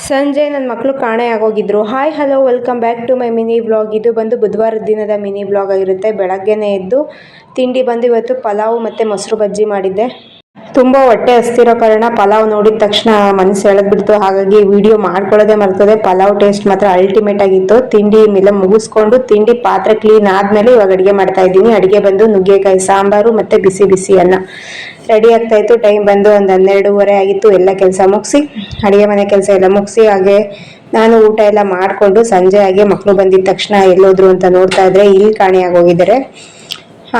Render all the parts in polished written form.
ಸಂಜೆ ನನ್ನ ಮಕ್ಕಳು ಕಾಣೆ ಆಗೋಗಿದ್ರು. Hi hello welcome back to my mini vlog. ಇದು ಬಂದು ಬುಧವಾರದ ದಿನದ ಮಿನಿ ವ್ಲಾಗ್ ಆಗಿರುತ್ತೆ. ಬೆಳಗ್ಗೆನೇ ಎದ್ದು ತಿಂಡಿ ಬಂದು ಇವತ್ತು ಪಲಾವ್ ಮತ್ತು ಮೊಸರು ಬಜ್ಜಿ ಮಾಡಿದ್ದೆ. ತುಂಬ ಹೊಟ್ಟೆ ಹಸ್ತಿರೋ ಕಾರಣ ಪಲಾವ್ ನೋಡಿದ ತಕ್ಷಣ ಮನಸ್ಸು ಎಳೆದ್ಬಿಡ್ತು. ಹಾಗಾಗಿ ವಿಡಿಯೋ ಮಾಡ್ಕೊಳ್ಳೋದೇ ಮರ್ತದೆ. ಪಲಾವ್ ಟೇಸ್ಟ್ ಮಾತ್ರ ಅಲ್ಟಿಮೇಟ್ ಆಗಿತ್ತು. ತಿಂಡಿ ಎಲ್ಲ ಮುಗಿಸ್ಕೊಂಡು ತಿಂಡಿ ಪಾತ್ರೆ ಕ್ಲೀನ್ ಆದಮೇಲೆ ಇವಾಗ ಅಡುಗೆ ಮಾಡ್ತಾ ಇದ್ದೀನಿ. ಅಡುಗೆ ಬಂದು ನುಗ್ಗೆಕಾಯಿ ಸಾಂಬಾರು ಮತ್ತು ಬಿಸಿ ಬಿಸಿ ಅನ್ನ ರೆಡಿ ಆಗ್ತಾ ಇತ್ತು. ಟೈಮ್ ಬಂದು ಒಂದು 12:30 ಆಗಿತ್ತು. ಎಲ್ಲ ಕೆಲಸ ಮುಗಿಸಿ ಅಡುಗೆ ಮನೆ ಕೆಲಸ ಎಲ್ಲ ಮುಗಿಸಿ ಹಾಗೆ ನಾನು ಊಟ ಎಲ್ಲ ಮಾಡಿಕೊಂಡು ಸಂಜೆ ಹಾಗೆ ಮಕ್ಕಳು ಬಂದಿದ್ದ ತಕ್ಷಣ ಎಲ್ಲೋದ್ರು ಅಂತ ನೋಡ್ತಾ ಇದ್ರೆ ಇಲ್ಲಿ ಕಾಣೆಯಾಗೋಗಿದ್ದಾರೆ.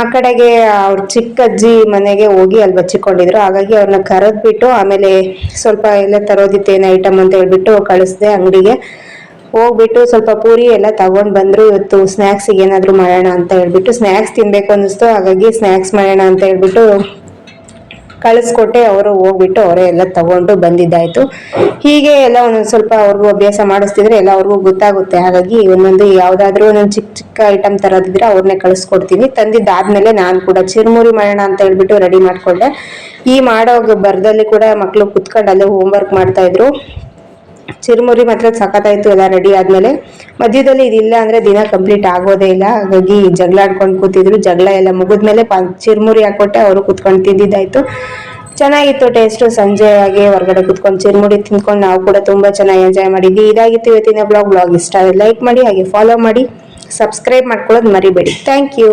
ಆ ಕಡೆಗೆ ಅವ್ರ ಚಿಕ್ಕ ಅಜ್ಜಿ ಮನೆಗೆ ಹೋಗಿ ಅಲ್ಲಿ ಬಚ್ಚಿಕೊಂಡಿದ್ರು. ಹಾಗಾಗಿ ಅವ್ರನ್ನ ಕರೆದ್ಬಿಟ್ಟು ಆಮೇಲೆ ಸ್ವಲ್ಪ ಎಲ್ಲ ತರೋದಿತ್ತೇನು ಐಟಮ್ ಅಂತ ಹೇಳ್ಬಿಟ್ಟು ಕಳಿಸ್ದೆ ಅಂಗಡಿಗೆ. ಹೋಗ್ಬಿಟ್ಟು ಸ್ವಲ್ಪ ಪೂರಿ ಎಲ್ಲ ತಗೊಂಡು ಬಂದರು. ಇವತ್ತು ಸ್ನ್ಯಾಕ್ಸಿಗೆ ಏನಾದರೂ ಮಾಡೋಣ ಅಂತ ಹೇಳ್ಬಿಟ್ಟು ಸ್ನ್ಯಾಕ್ಸ್ ತಿನ್ನಬೇಕು ಅನ್ನಿಸ್ತು. ಹಾಗಾಗಿ ಸ್ನ್ಯಾಕ್ಸ್ ಮಾಡೋಣ ಅಂತ ಹೇಳ್ಬಿಟ್ಟು ಕಳಿಸ್ಕೊಟ್ಟೆ. ಅವರು ಹೋಗ್ಬಿಟ್ಟು ಅವರೇ ಎಲ್ಲ ತಗೊಂಡು ಬಂದಿದ್ದಾಯಿತು. ಹೀಗೆ ಎಲ್ಲ ಒಂದೊಂದು ಸ್ವಲ್ಪ ಅವ್ರಿಗೂ ಅಭ್ಯಾಸ ಮಾಡಿಸ್ತಿದ್ರೆ ಎಲ್ಲ ಅವ್ರಿಗೂ ಗೊತ್ತಾಗುತ್ತೆ. ಹಾಗಾಗಿ ಒಂದೊಂದು ಯಾವುದಾದ್ರೂ ಒಂದೊಂದು ಚಿಕ್ಕ ಚಿಕ್ಕ ಐಟಮ್ ತರೋದಿದ್ರೆ ಅವ್ರನ್ನೇ ಕಳಿಸ್ಕೊಡ್ತೀನಿ. ತಂದಿದ್ದಾದ್ಮೇಲೆ ನಾನು ಕೂಡ ಚಿರುಮುರಿ ಮಾಡೋಣ ಅಂತ ಹೇಳ್ಬಿಟ್ಟು ರೆಡಿ ಮಾಡಿಕೊಂಡೆ. ಈ ಮಾಡೋ ಬರದಲ್ಲಿ ಕೂಡ ಮಕ್ಕಳು ಕುತ್ಕೊಂಡು ಅಲ್ಲೇ ಹೋಮ್ವರ್ಕ್ ಮಾಡ್ತಾಯಿದ್ರು. ಚಿರುಮುರಿ ಮಾತ್ರ ಸಖತ್ತಾಯಿತು ಎಲ್ಲ ರೆಡಿ ಆದಮೇಲೆ. ಮಧ್ಯದಲ್ಲಿ ಇದಿಲ್ಲ ಅಂದರೆ ದಿನ ಕಂಪ್ಲೀಟ್ ಆಗೋದೇ ಇಲ್ಲ. ಹಾಗಾಗಿ ಜಗಳ ಆಡ್ಕೊಂಡು ಕೂತಿದ್ರು. ಜಗಳ ಎಲ್ಲ ಮುಗಿದ್ಮೇಲೆ ಚಿರುಮುರಿ ಹಾಕ್ಕೊಟ್ಟೆ. ಅವರು ಕುತ್ಕೊಂಡು ತಿಂದಿದ್ದಾಯಿತು. ಚೆನ್ನಾಗಿತ್ತು ಟೇಸ್ಟು. ಸಂಜೆ ಹಾಗೆ ಹೊರಗಡೆ ಕುತ್ಕೊಂಡು ಚಿರುಮುರಿ ತಿಂದ್ಕೊಂಡು ನಾವು ಕೂಡ ತುಂಬ ಚೆನ್ನಾಗಿ ಎಂಜಾಯ್ ಮಾಡಿದ್ವಿ. ಇದಾಗಿತ್ತು ಇವತ್ತಿನ ಬ್ಲಾಗ್. ಇಷ್ಟ ಆದರೆ ಲೈಕ್ ಮಾಡಿ, ಹಾಗೆ ಫಾಲೋ ಮಾಡಿ, ಸಬ್ಸ್ಕ್ರೈಬ್ ಮಾಡ್ಕೊಳ್ಳೋದು ಮರಿಬೇಡಿ. Thank you.